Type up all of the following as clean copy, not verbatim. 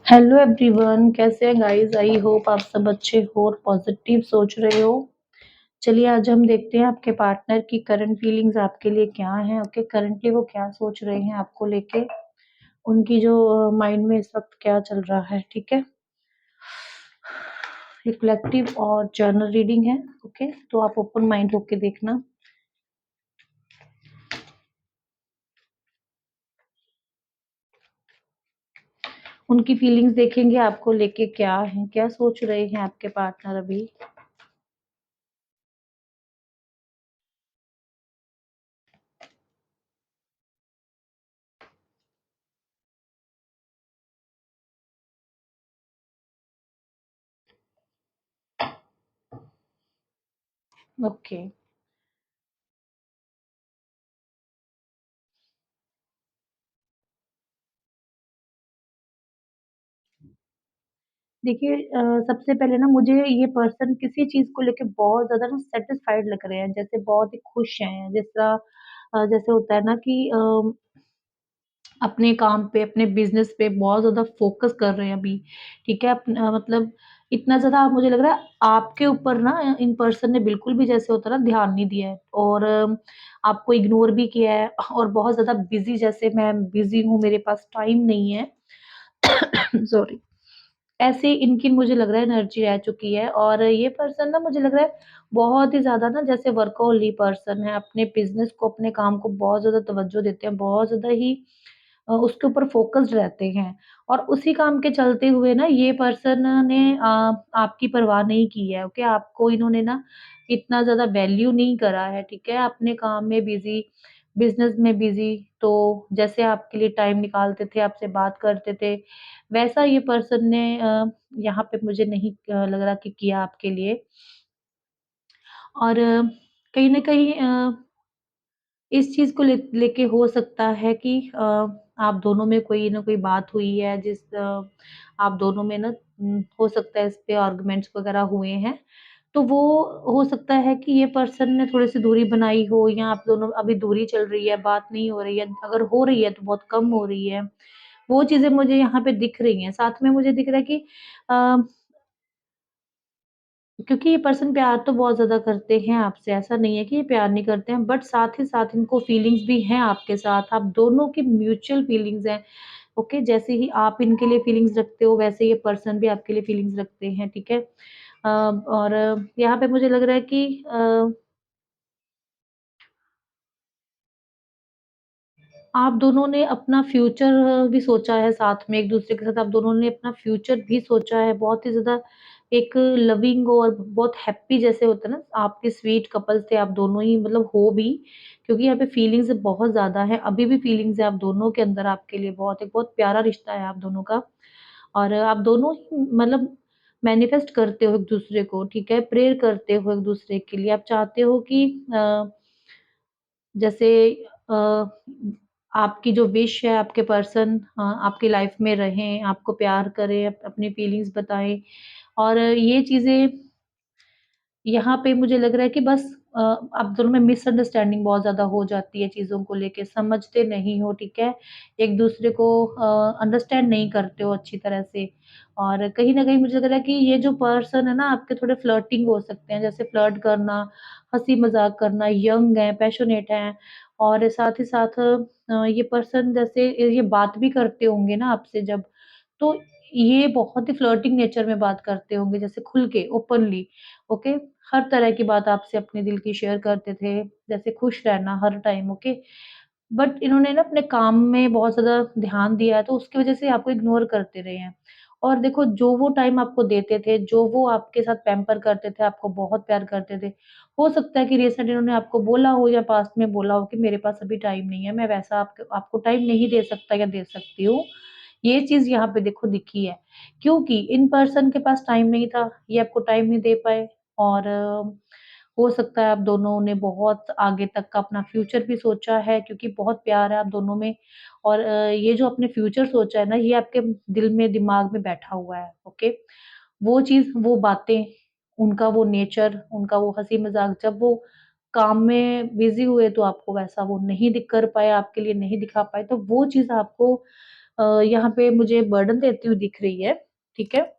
Hello everyone, कैसे हैं guys. I hope आप सब अच्छे हो और पॉजिटिव सोच रहे हो। चलिए आज हम देखते हैं आपके पार्टनर की करंट फीलिंग्स आपके लिए क्या हैं। ओके, करंटली वो क्या सोच रहे हैं आपको लेके, उनकी जो माइंड में इस वक्त क्या चल रहा है। ठीक है, ये कलेक्टिव और जर्नल रीडिंग है। ओके, तो आप ओपन माइंड होके देखना। उनकी फीलिंग्स देखेंगे आपको लेके क्या है, क्या सोच रहे हैं आपके पार्टनर अभी। ओके, देखिए सबसे पहले ना मुझे ये पर्सन किसी चीज़ को लेके बहुत ज़्यादा ना सैटिस्फाइड लग रहे हैं, जैसे बहुत ही खुश हैं। जिस तरह जैसे होता है ना कि अपने काम पे, अपने बिज़नेस पे बहुत ज़्यादा फ़ोकस कर रहे हैं अभी, ठीक है? मतलब इतना ज़्यादा मुझे लग रहा है आपके ऊपर ना इन पर्सन ने बिल्कुल भी जैसे होता है ना ध्यान नहीं दिया है और आपको इग्नोर भी किया है और बहुत ज़्यादा बिज़ी, जैसे मैं बिज़ी हूँ, मेरे पास टाइम नहीं है। सॉरी। ऐसे इनकी मुझे लग रहा है एनर्जी रह चुकी है और ये पर्सन ना मुझे लग रहा है बहुत ही ज़्यादा ना जैसे वर्कहोली पर्सन है, अपने बिज़नेस को, अपने काम को बहुत ज़्यादा तवज्जो देते हैं, बहुत ज़्यादा ही उसके ऊपर फ़ोकस्ड रहते हैं और उसी काम के चलते हुए ना ये पर्सन ने आपकी परवाह नहीं की है। ओके, आपको इन्होंने ना इतना ज़्यादा वैल्यू नहीं करा है, ठीक है? अपने काम में बिज़ी, बिज़नेस में बिज़ी, तो जैसे आपके लिए टाइम निकालते थे, आपसे बात करते थे, वैसा ये पर्सन ने यहाँ पे मुझे नहीं लग रहा कि किया आपके लिए। और कहीं न कहीं इस चीज़ को लेके हो सकता है कि आप दोनों में कोई ना कोई बात हुई है, आप दोनों में ना हो सकता है इस पे आर्गुमेंट्स वग़ैरह हुए हैं। तो वो हो सकता है कि ये पर्सन ने थोड़ी-सी दूरी बनाई हो या आप दोनों अभी दूरी चल रही है, बात नहीं हो रही है। अगर हो रही है तो बहुत कम हो रही है। वो चीज़ें मुझे यहाँ पे दिख रही हैं। साथ में मुझे दिख रहा है कि अ, क्योंकि ये पर्सन प्यार तो बहुत ज़्यादा करते हैं आपसे, ऐसा नहीं है कि ये प्यार नहीं करते हैं, बट साथ ही साथ इनको फीलिंग्स भी हैं आपके साथ, आप दोनों की म्यूचुअल फीलिंग्स हैं, ओके? जैसे ही आप इनके लिए फीलिंग्स रखते हो, वैसे ये पर्सन भी आपके लिए फीलिंग्स रखते हैं, ठीक है? और यहाँ पे मुझे लग रहा है कि आप दोनों ने अपना फ्यूचर भी सोचा है साथ में, एक-दूसरे के साथ आप दोनों ने अपना फ्यूचर भी सोचा है, बहुत ही ज़्यादा एक लविंग और बहुत हैप्पी जैसे होता है ना, आपके स्वीट कपल्स थे आप दोनों ही, मतलब हो भी, क्योंकि यहाँ पे फीलिंग्स बहुत ज़्यादा है, अभी भी फीलिंग्स है आप दोनों के अंदर आपके लिए, बहुत एक बहुत प्यारा रिश्ता है आप दोनों का। और आप दोनों ही मतलब मैनिफेस्ट करते हो एक-दूसरे को, ठीक है? प्रेयर करते हो एक-दूसरे के लिए, आप चाहते हो कि अ जैसे अ, आपकी जो विश है आपके पर्सन आपकी लाइफ में रहें, आपको प्यार करें, अपनी फीलिंग्स बताएँ और ये चीज़ें यहाँ पे मुझे लग रहा है कि बस आप दोनों में मिसअंडरस्टैंडिंग बहुत ज़्यादा हो जाती है चीज़ों को लेके, समझते नहीं हो, ठीक है? एक-दूसरे को अंडरस्टैंड नहीं करते हो अच्छी तरह से और कहीं न कहीं मुझे लग रहा है कि ये जो पर्सन है ना आपके थोड़े फ्लर्टिंग हो सकते हैं, जैसे फ्लर्ट करना, हँसी-मज़ाक करना, यंग हैं, पैशनेट हैं और साथ ही साथ ये पर्सन जैसे ये बात भी करते होंगे ना आपसे जब, तो ये बहुत ही फ्लर्टिंग नेचर में बात करते होंगे, जैसे खुल के, ओपनली, ओके? हर तरह की बात आपसे अपने दिल की शेयर करते थे, जैसे खुश रहना हर टाइम, ओके? बट इन्होंने ना अपने काम में बहुत ज़्यादा ध्यान दिया है, तो उसकी वज़ह से आपको इग्नोर करते रहे हैं। और देखो जो वो टाइम आपको देते थे, जो वो आपके साथ पैम्पर करते थे, आपको बहुत प्यार करते थे, हो सकता है कि रिसेंट इन्होंने आपको बोला हो या पास्ट में बोला हो कि मेरे पास अभी टाइम नहीं है, मैं वैसा आपको आपको टाइम नहीं दे सकता या दे सकती हूँ। ये चीज़ यहाँ पे देखो दिखी है, क्योंकि इन पर्सन के पास टाइम नहीं था, ये आपको टाइम नहीं दे पाए और हो सकता है आप दोनों ने बहुत आगे तक का अपना फ्यूचर भी सोचा है क्योंकि बहुत प्यार है आप दोनों में और ये जो आपने फ्यूचर सोचा है ना, ये आपके दिल में, दिमाग में बैठा हुआ है, ओके? वो चीज़, वो बातें, उनका वो नेचर, उनका वो हँसी-मज़ाक, जब वो काम में बिज़ी हुए तो आपको वैसा वो नहीं दिख कर पाए, आपके लिए नहीं दिखा पाए, तो वो चीज़ आपको यहाँ पे मुझे बर्डन देती हुई दिख रही है, ठीक है?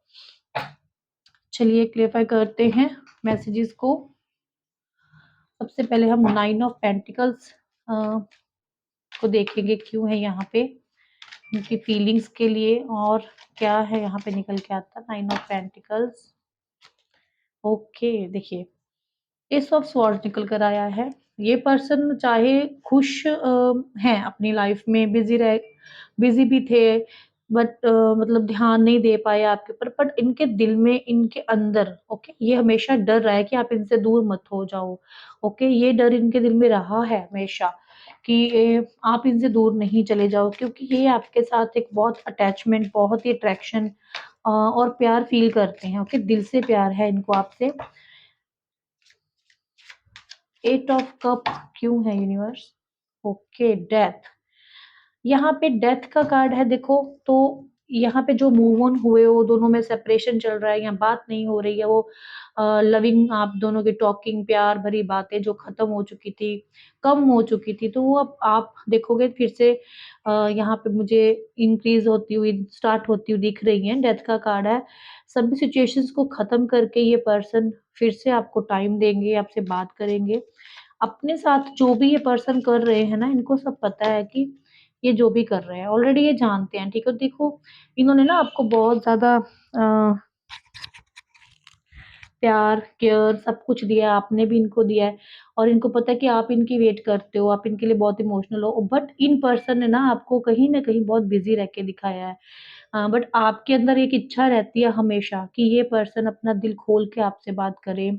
चलिए क्लेरिफाई करते हैं मैसेजेस को। सबसे पहले हम 9 ऑफ पेंटिकल्स को देखेंगे, क्यों है यहाँ पे उनकी फीलिंग्स के लिए, और क्या है यहाँ पे निकल के आता है 9 ऑफ पेंटिकल्स। ओके, देखिए एस ऑफ स्वॉर्ड्स निकल कर आया है। ये पर्सन चाहे खुश हैं अपनी लाइफ में, बिजी भी थे, बट मतलब ध्यान नहीं दे पाए आपके ऊपर, बट इनके दिल में, इनके अंदर, ओके, ये हमेशा डर रहा है कि आप इनसे दूर मत हो जाओ। ओके, ये डर इनके दिल में रहा है हमेशा कि आप इनसे दूर नहीं चले जाओ, क्योंकि ये आपके साथ एक बहुत अटैचमेंट, बहुत ही अट्रैक्शन और प्यार फील करते हैं। ओके, दिल से प्यार है इनको आपसे। 8 ऑफ कप क्यों है यूनिवर्स? Okay, death. यहाँ पे डेथ का कार्ड है, देखो तो यहाँ पे जो मूव ऑन हुए हो, दोनों में सेपरेशन चल रहा है, यहाँ बात नहीं हो रही है, वो लविंग आप दोनों की टॉकिंग, प्यार भरी बातें जो खत्म हो चुकी थी, कम हो चुकी थी, तो वो अब आप देखोगे फिर से यहाँ पे मुझे इंक्रीज होती हुई, स्टार्ट होती हुई दिख रही है। डेथ का कार्ड है। सभी सिचुएशंस को खत्म करके ये पर्सन फिर से आपको टाइम देंगे, आपसे बात करेंगे। अपने साथ जो भी ये पर्सन कर रहे हैं ना, इनको सब पता है कि ये जो भी कर रहे हैं ऑलरेडी ये जानते हैं, ठीक है? देखो इन्होंने ना आपको बहुत ज़्यादा प्यार, केयर सब कुछ दिया है, आपने भी इनको दिया है, और इनको पता है कि आप इनकी वेट करते हो, आप इनके लिए बहुत इमोशनल हो, बट इन पर्सन ने ना आपको कहीं न कहीं बहुत बिज़ी रह के दिखाया है। बट आपके अंदर एक इच्छा रहती है हमेशा कि ये पर्सन अपना दिल खोल के आपसे बात करे,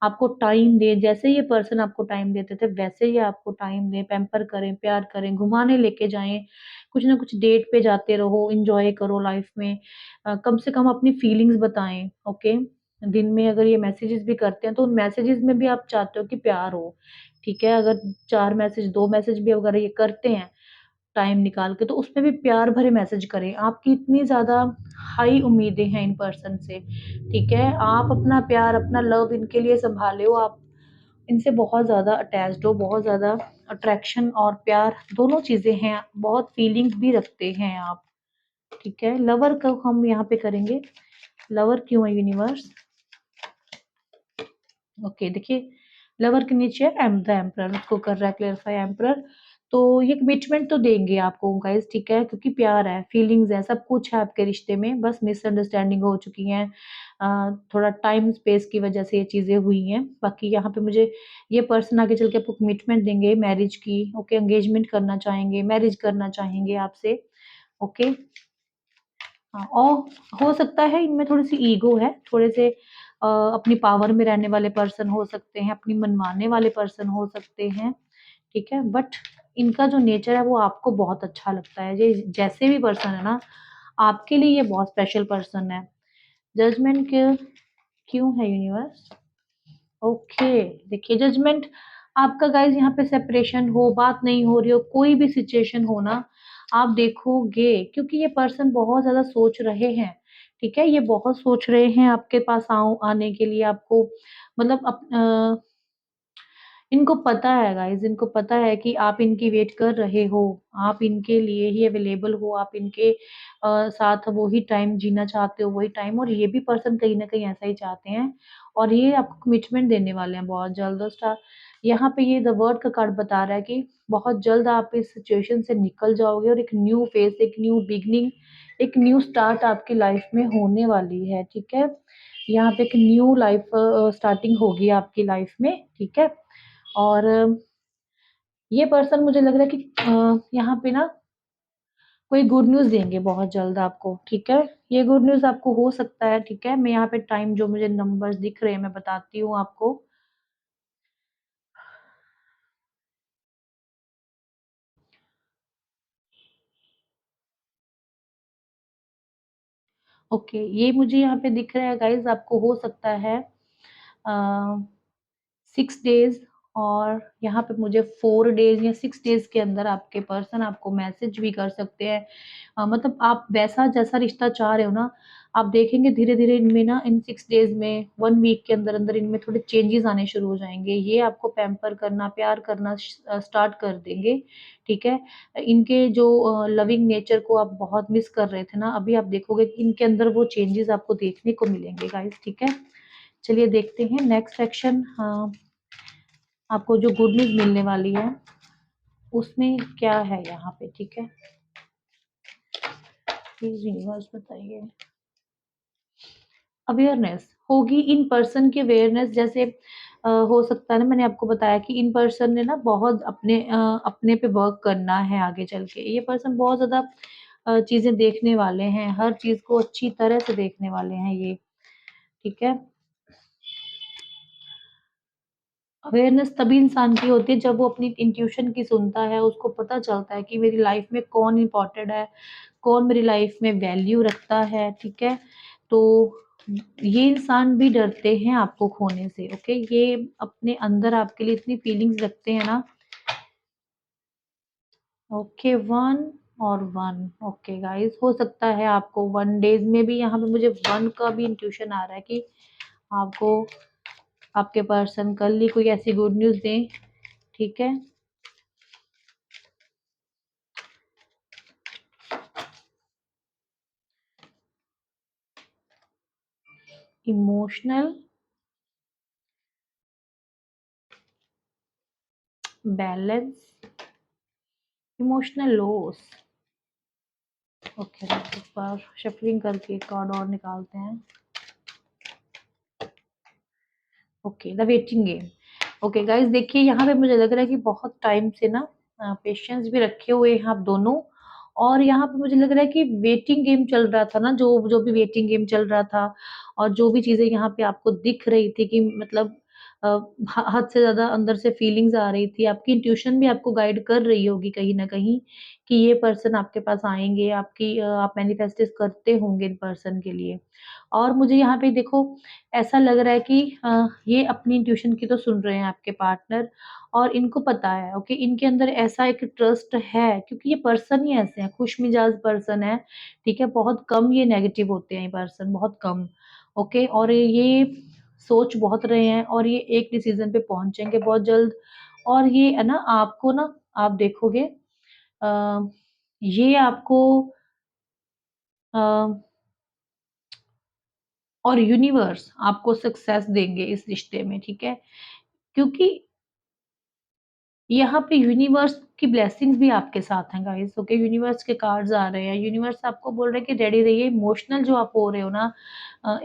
आपको टाइम दे, जैसे ये पर्सन आपको टाइम देते थे वैसे ही आपको टाइम दें, पैम्पर करें, प्यार करें, घुमाने लेके जाएँ, कुछ ना कुछ डेट पे जाते रहो, एन्जॉय करो लाइफ में। कम से कम अपनी फीलिंग्स बताएँ, ओके? दिन में अगर ये मैसेजेस भी करते हैं, तो उन मैसेजेस में भी आप चाहते हो कि प्यार हो, ठीक है? अगर 4 मैसेज, 2 मैसेज भी अगर ये करते हैं टाइम निकाल के, तो उसमें भी प्यार भरे मैसेज करें। आपकी इतनी ज़्यादा हाई उम्मीदें हैं इन पर्सन से, ठीक है? आप अपना प्यार, अपना लव इनके लिए सँभाले हो, आप इनसे बहुत ज़्यादा अटैच्ड हो, बहुत ज़्यादा अट्रैक्शन और प्यार दोनों चीज़ें हैं, बहुत फीलिंग्स भी रखते हैं आप, ठीक है? लवर का हम यहाँ पे करेंगे, लवर क्यों है यूनिवर्स? ओके, देखिए लवर के नीचे द एम्परर उसको कर रहा है क्लेरिफाई एम्परर। तो ये कमिटमेंट तो देंगे आपको गाइस, ठीक है? क्योंकि प्यार है, फीलिंग्स है, सब कुछ है आपके रिश्ते में, बस मिसअंडरस्टैंडिंग हो चुकी हैं। थोड़ा टाइम स्पेस की वजह से ये चीज़ें हुई हैं। बाकी यहाँ पे मुझे ये पर्सन आगे चल के आपको कमिटमेंट देंगे मैरिज की, ओके? एंगेजमेंट करना चाहेंगे, मैरिज करना चाहेंगे आपसे, ओके? हाँ, और हो सकता है इनमें थोड़ी-सी ईगो है, थोड़े से अपनी पावर में रहने वाले पर्सन हो सकते हैं, अपनी मनमाने वाले पर्सन हो सकते हैं, ठीक है? बट इनका जो नेचर है वो आपको बहुत अच्छा लगता है। ये जैसे भी पर्सन है ना, आपके लिए ये बहुत स्पेशल पर्सन है। जजमेंट क्यों है यूनिवर्स? ओके, देखिए जजमेंट आपका गाइज़ यहाँ पे सेपरेशन हो, बात नहीं हो रही हो, कोई भी सिचुएशन हो ना, आप देखोगे क्योंकि ये पर्सन बहुत ज़्यादा सोच रहे हैं, ठीक है? ये बहुत सोच रहे हैं आपके पास आने के लिए, आपको मतलब इनको पता है गाइज़, इनको पता है कि आप इनकी वेट कर रहे हो, आप इनके लिए ही अवेलेबल हो, आप इनके साथ वही टाइम जीना चाहते हो, वही टाइम, और ये भी पर्सन कहीं न कहीं ऐसा ही चाहते हैं, और ये आपको कमिटमेंट देने वाले हैं बहुत जल्द। यहाँ पे ये द वर्ड का कार्ड बता रहा है कि बहुत जल्द आप इस सिचुएशन से निकल जाओगे, और एक न्यू फेज़, एक न्यू बिगिनिंग, एक न्यू स्टार्ट आपकी लाइफ़ में होने वाली है, ठीक है? यहाँ पे एक न्यू लाइफ़ स्टार्टिंग होगी आपकी लाइफ़ में, ठीक है? और ये पर्सन मुझे लग रहा है कि यहाँ पे ना कोई गुड न्यूज़ देंगे बहुत जल्द आपको, ठीक है? ये गुड न्यूज़ आपको हो सकता है, ठीक है? मैं यहाँ पे टाइम जो मुझे नंबर्स दिख रहे हैं मैं बताती हूँ आपको। ओके, ये मुझे यहाँ पे दिख रहा है गाइज़, आपको हो सकता है अ, 6 डेज़ और यहाँ पे मुझे 4 डेज़ या 6 डेज़ के अंदर आपके पर्सन आपको मैसेज भी कर सकते हैं। मतलब आप वैसा जैसा रिश्ता चाह रहे हो ना, आप देखेंगे धीरे-धीरे इनमें ना इन 6 डेज़ में, 1 वीक के अंदर-अंदर इनमें थोड़े चेंजेज़ आने शुरू हो जाएँगे। ये आपको पैम्पर करना, प्यार करना स्टार्ट कर देंगे, ठीक है? इनके जो लविंग नेचर को आप बहुत मिस कर रहे थे ना, अभी आप देखोगे कि इनके अंदर वो चेंजेज़ आपको देखने को मिलेंगे गाइज़, ठीक है? चलिए देखते हैं नेक्स्ट सेक्शन आपको जो गुड न्यूज़ मिलने वाली है, उसमें क्या है यहाँ पे, ठीक है? प्लीज़ यूनिवर्स बताइए। अवेयरनेस होगी इन पर्सन की अवेयरनेस जैसे हो सकता है ना मैंने आपको बताया कि इन पर्सन ने ना बहुत अपने पे वर्क करना है आगे चल के। ये पर्सन बहुत ज़्यादा चीज़ें देखने वाले हैं, हर चीज़ को अच्छी तरह से देखने वाले हैं ये, ठीक है? अवेयरनेस तभी इंसान की होती है जब वो अपनी इंट्यूशन की सुनता है, उसको पता चलता है कि मेरी लाइफ में कौन इम्पोर्टेंट है, कौन मेरी लाइफ में वैल्यू रखता है, ठीक है? तो ये इंसान भी डरते हैं आपको खोने से, ओके? ये अपने अंदर आपके लिए इतनी फीलिंग्स रखते हैं ना। ओके 1 और 1 ओके गाइस हो सकता है आपको 1 डेज़ में भी यहाँ पे मुझे 1 का भी इंट्यूशन आ रहा है कि आपको आपके पर्सन कल ही कोई ऐसी गुड न्यूज़ दें, ठीक है? Emotional balance, emotional loss. Okay एक बार शफलिंग करके एक कार्ड और निकालते हैं। Okay the waiting game. Okay guys देखिए यहाँ पे मुझे लग रहा है कि बहुत टाइम से ना पेशेंस भी रखे हुए हैं आप दोनों और यहाँ पे मुझे लग रहा है कि वेटिंग गेम चल रहा था ना जो जो भी वेटिंग गेम चल रहा था और जो भी चीजें यहाँ पे आपको दिख रही थी कि मतलब अ, हद से ज्यादा अंदर से फीलिंग्स आ रही थी आपकी इंट्यूशन भी आपको गाइड कर रही होगी कहीं ना कहीं कि ये पर्सन आपके पास आएंगे आपकी आप मैनिफेस्टेस करते होंगे इन पर्सन के लिए और मुझे यहाँ पे देखो ऐसा लग रहा है कि ये अपनी इंट्यूशन की तो सुन रहे हैं आपके पार्टनर और इनको पता है ओके इनके अंदर ऐसा एक ट्रस्ट है क्योंकि ये पर्सन ही ऐसे हैं खुशमिजाज पर्सन है ठीक है बहुत कम ये नेगेटिव होते हैं ये पर्सन बहुत कम ओके और ये सोच बहुत रहे हैं और ये एक डिसीजन पे पहुंचेंगे बहुत जल्द और ये है ना आपको ना आप देखोगे अ, ये आपको अ, और यूनिवर्स आपको सक्सेस देंगे इस रिश्ते में ठीक है क्योंकि यहाँ पे यूनिवर्स की ब्लेसिंग्स भी आपके साथ हैं गाइस ओके यूनिवर्स के कार्ड्स आ रहे हैं यूनिवर्स आपको बोल रहे हैं कि रेडी रहिए इमोशनल जो आप हो रहे हो ना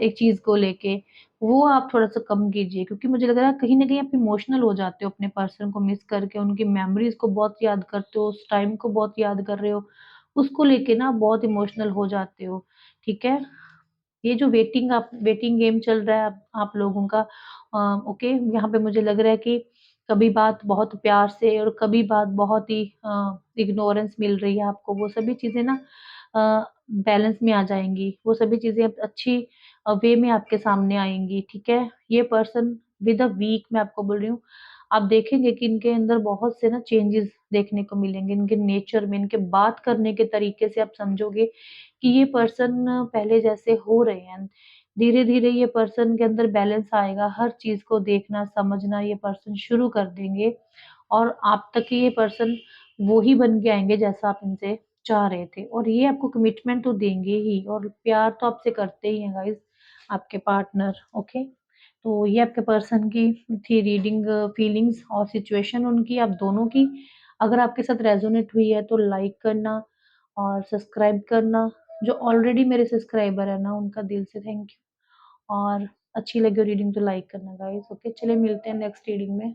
एक चीज को लेके वो आप थोड़ा सा कम कीजिए क्योंकि मुझे लग रहा है कहीं ना कहीं आप इमोशनल हो जाते हो अपने पर्सन को मिस करके उनकी मेमोरीज को बहुत याद करते हो उस टाइम को बहुत याद कर रहे हो उसको लेके ना बहुत इमोशनल हो जाते हो ठीक है ये जो वेटिंग गेम चल रहा है आप लोगों का ओके यहाँ पे मुझे लग रहा है कि कभी बात बहुत प्यार से और कभी बात बहुत ही इग्नोरेंस मिल रही है आपको वो सभी चीजें ना बैलेंस में आ जाएंगी वो सभी चीजें अब अच्छी वे में आपके सामने आएंगी ठीक है ये पर्सन विद अ वीक मैं आपको बोल रही हूँ आप देखेंगे कि इनके अंदर बहुत से ना चेंजेस देखने को मिलेंगे इनके नेचर में इनके बात करने के तरीके से आप समझोगे कि ये पर्सन पहले जैसे हो रहे हैं धीरे-धीरे ये पर्सन के अंदर बैलेंस आएगा, हर चीज़ को देखना, समझना ये पर्सन शुरू कर देंगे और आप तक ये पर्सन वो ही बन के आएँगे जैसा आप इनसे चाह रहे थे और ये आपको कमिटमेंट तो देंगे ही और प्यार तो आपसे करते ही हैं गाइज़, आपके पार्टनर, ओके? तो ये आपके पर्सन की थी रीडिंग फीलिंग्स और सिचुएशन उनकी आप दोनों की। अगर आपके साथ रेज़ोनेट हुई है तो लाइक करना और सब्सक्राइब करना। जो ऑलरेडी मेरे सब्सक्राइबर है ना उनका दिल से थैंक यू और अच्छी लगी हो रीडिंग तो लाइक करना गाइस ओके चलिए मिलते हैं नेक्स्ट रीडिंग में